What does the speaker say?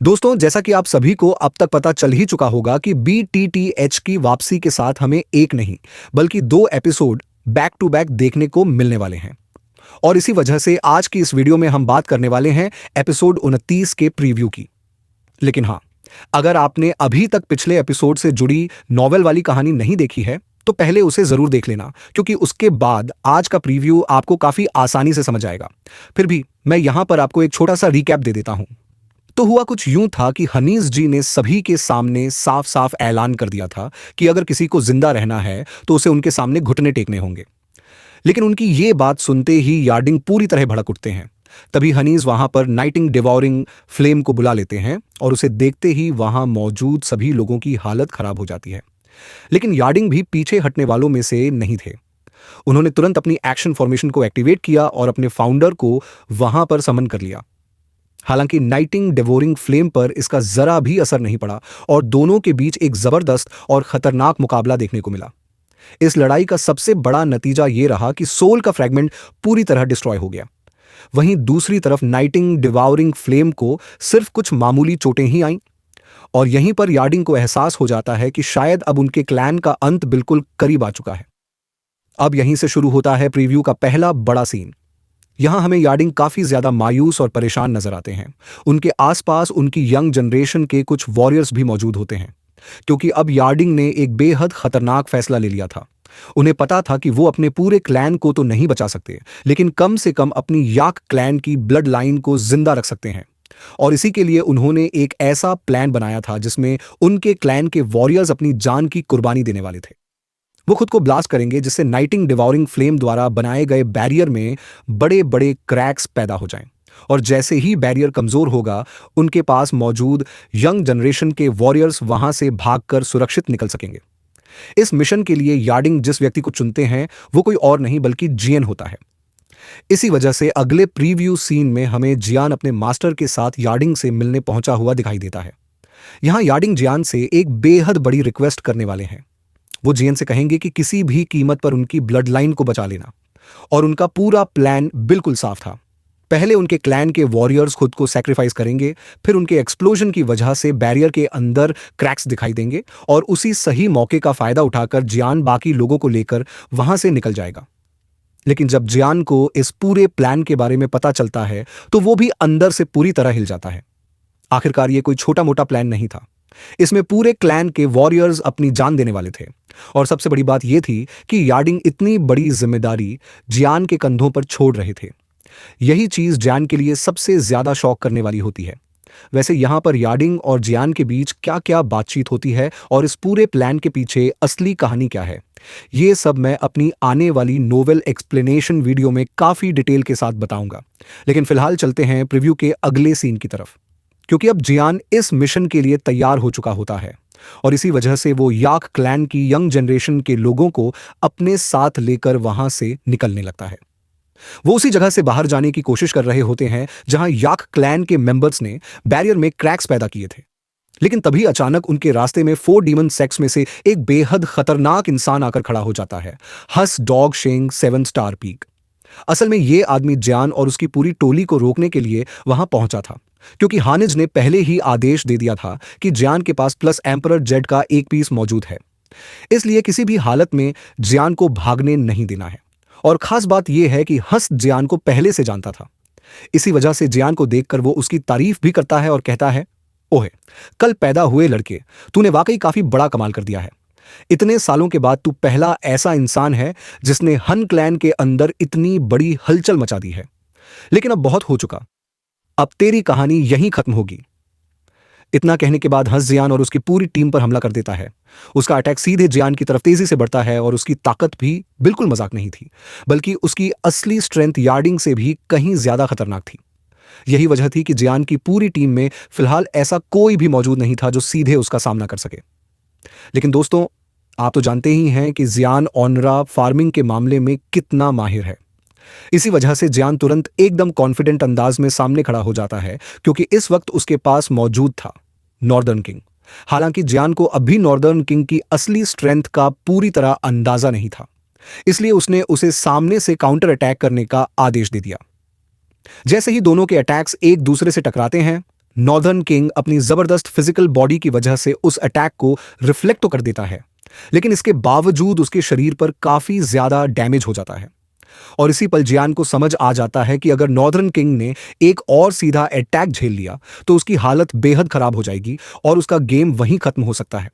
दोस्तों, जैसा कि आप सभी को अब तक पता चल ही चुका होगा कि BTTH की वापसी के साथ हमें एक नहीं बल्कि दो एपिसोड बैक टू बैक देखने को मिलने वाले हैं। और इसी वजह से आज की इस वीडियो में हम बात करने वाले हैं एपिसोड 29 के प्रीव्यू की। लेकिन हाँ, अगर आपने अभी तक पिछले एपिसोड से जुड़ी नॉवेल वाली कहानी नहीं देखी है तो पहले उसे जरूर देख लेना, क्योंकि उसके बाद आज का प्रीव्यू आपको काफी आसानी से समझ आएगा। फिर भी मैं यहां पर आपको एक छोटा सा रिकैप दे देता हूं। तो हुआ कुछ यूं था कि हनीस जी ने सभी के सामने साफ साफ ऐलान कर दिया था कि अगर किसी को जिंदा रहना है तो उसे उनके सामने घुटने टेकने होंगे। लेकिन उनकी ये बात सुनते ही यार्डिंग पूरी तरह भड़क उठते हैं। तभी हनीस वहां पर नाइटिंग डिवॉरिंग फ्लेम को बुला लेते हैं और उसे देखते ही वहां मौजूद सभी लोगों की हालत खराब हो जाती है। लेकिन यार्डिंग भी पीछे हटने वालों में से नहीं थे। उन्होंने तुरंत अपनी एक्शन फॉर्मेशन को एक्टिवेट किया और अपने फाउंडर को वहां पर समन कर लिया। हालांकि नाइटिंग डेवोरिंग फ्लेम पर इसका जरा भी असर नहीं पड़ा और दोनों के बीच एक जबरदस्त और खतरनाक मुकाबला देखने को मिला। इस लड़ाई का सबसे बड़ा नतीजा यह रहा कि सोल का फ्रैगमेंट पूरी तरह डिस्ट्रॉय हो गया। वहीं दूसरी तरफ नाइटिंग डिवाउरिंग फ्लेम को सिर्फ कुछ मामूली चोटें ही आईं। और यहीं पर यार्डिंग को एहसास हो जाता है कि शायद अब उनके क्लैन का अंत बिल्कुल करीब आ चुका है। अब यहीं से शुरू होता है प्रीव्यू का पहला बड़ा सीन। यहां हमें यार्डिंग काफी ज्यादा मायूस और परेशान नजर आते हैं। उनके आसपास उनकी यंग जनरेशन के कुछ वॉरियर्स भी मौजूद होते हैं, क्योंकि अब यार्डिंग ने एक बेहद खतरनाक फैसला ले लिया था। उन्हें पता था कि वो अपने पूरे क्लैन को तो नहीं बचा सकते, लेकिन कम से कम अपनी याक क्लैन की ब्लड लाइन को जिंदा रख सकते हैं। और इसी के लिए उन्होंने एक ऐसा प्लान बनाया था जिसमें उनके क्लैन के वॉरियर्स अपनी जान की कुर्बानी देने वाले थे। वो खुद को ब्लास्ट करेंगे जिससे नाइटिंग डिवॉरिंग फ्लेम द्वारा बनाए गए बैरियर में बड़े बड़े क्रैक्स पैदा हो जाएं। और जैसे ही बैरियर कमजोर होगा, उनके पास मौजूद यंग जनरेशन के वॉरियर्स वहां से भागकर सुरक्षित निकल सकेंगे। इस मिशन के लिए यार्डिंग जिस व्यक्ति को चुनते हैं वो कोई और नहीं बल्कि जियन होता है। इसी वजह से अगले प्रीव्यू सीन में हमें जियान अपने मास्टर के साथ यार्डिंग से मिलने पहुंचा हुआ दिखाई देता है। यहां यार्डिंग जियान से एक बेहद बड़ी रिक्वेस्ट करने वाले हैं। वो जियन से कहेंगे कि किसी भी कीमत पर उनकी ब्लड लाइन को बचा लेना। और उनका पूरा प्लान बिल्कुल साफ था। पहले उनके क्लैन के वॉरियर्स खुद को सैक्रिफाइस करेंगे, फिर उनके एक्सप्लोजन की वजह से बैरियर के अंदर क्रैक्स दिखाई देंगे और उसी सही मौके का फायदा उठाकर जियान बाकी लोगों को लेकर वहां से निकल जाएगा। लेकिन जब जियान को इस पूरे प्लान के बारे में पता चलता है तो वो भी अंदर से पूरी तरह हिल जाता है। आखिरकार ये कोई छोटा मोटा प्लान नहीं था। इसमें पूरे क्लैन के वॉरियर्स अपनी जान देने वाले थे। और सबसे बड़ी बात यह थी कि यार्डिंग इतनी बड़ी जिम्मेदारी जियान के कंधों पर छोड़ रहे थे। यही चीज जियान के लिए सबसे ज्यादा शॉक करने वाली होती है। वैसे यहां पर यार्डिंग और जियान के बीच क्या क्या बातचीत होती है और इस पूरे प्लान के पीछे असली कहानी क्या है, ये सब मैं अपनी आने वाली नोवेल एक्सप्लेनेशन वीडियो में काफी डिटेल के साथ बताऊंगा। लेकिन फिलहाल चलते हैं प्रीव्यू के अगले सीन की तरफ, क्योंकि अब जियान इस मिशन के लिए तैयार हो चुका होता है। और इसी वजह से वो याक क्लैन की यंग जनरेशन के लोगों को अपने साथ लेकर वहां से निकलने लगता है। वो उसी जगह से बाहर जाने की कोशिश कर रहे होते हैं जहां याक क्लैन के मेंबर्स ने बैरियर में क्रैक्स पैदा किए थे। लेकिन तभी अचानक उनके रास्ते में 4 डीमन सेक्स में से एक बेहद खतरनाक इंसान आकर खड़ा हो जाता है, हस डॉग शेंग 7 स्टार पीक। असल में ये आदमी जियान और उसकी पूरी टोली को रोकने के लिए वहां पहुंचा था, क्योंकि हानिज ने पहले ही आदेश दे दिया था कि जियान के पास प्लस एम्परर जेड का एक पीस मौजूद है। इसलिए किसी भी हालत में जियान को भागने नहीं देना है। और खास बात यह है कि हंस जियान को पहले से जानता था। इसी वजह से जियान को देखकर वो उसकी तारीफ भी करता है और कहता है, ओहे, कल पैदा हुए लड़के, तूने वाकई काफी बड़ा कमाल कर दिया है। इतने सालों के बाद तू पहला ऐसा इंसान है जिसने हन क्लैन के अंदर इतनी बड़ी हलचल मचा दी है। लेकिन अब बहुत हो चुका, अब तेरी कहानी यहीं खत्म होगी। इतना कहने के बाद हंस जियान और उसकी पूरी टीम पर हमला कर देता है। उसका अटैक सीधे जियान की तरफ तेजी से बढ़ता है और उसकी ताकत भी बिल्कुल मजाक नहीं थी, बल्कि उसकी असली स्ट्रेंथ यार्डिंग से भी कहीं ज्यादा खतरनाक थी। यही वजह थी कि जियान की पूरी टीम में फिलहाल ऐसा कोई भी मौजूद नहीं था जो सीधे उसका सामना कर सके। लेकिन दोस्तों, आप तो जानते ही हैं कि जियान ऑनरा फार्मिंग के मामले में कितना माहिर है। इसी वजह से जियान तुरंत एकदम कॉन्फिडेंट अंदाज में सामने खड़ा हो जाता है, क्योंकि इस वक्त उसके पास मौजूद था नॉर्दर्न किंग। हालांकि जियान को अब भी नॉर्दर्न किंग की असली स्ट्रेंथ का पूरी तरह अंदाजा नहीं था, इसलिए उसने उसे सामने से काउंटर अटैक करने का आदेश दे दिया। जैसे ही दोनों के अटैक्स एक दूसरे से टकराते हैं, नॉर्दर्न किंग अपनी जबरदस्त फिजिकल बॉडी की वजह से उस अटैक को रिफ्लेक्ट तो कर देता है, लेकिन इसके बावजूद उसके शरीर पर काफी ज्यादा डैमेज हो जाता है। और इसी पल जियान को समझ आ जाता है कि अगर नॉर्दर्न किंग ने एक और सीधा अटैक झेल लिया तो उसकी हालत बेहद खराब हो जाएगी और उसका गेम वहीं खत्म हो सकता है।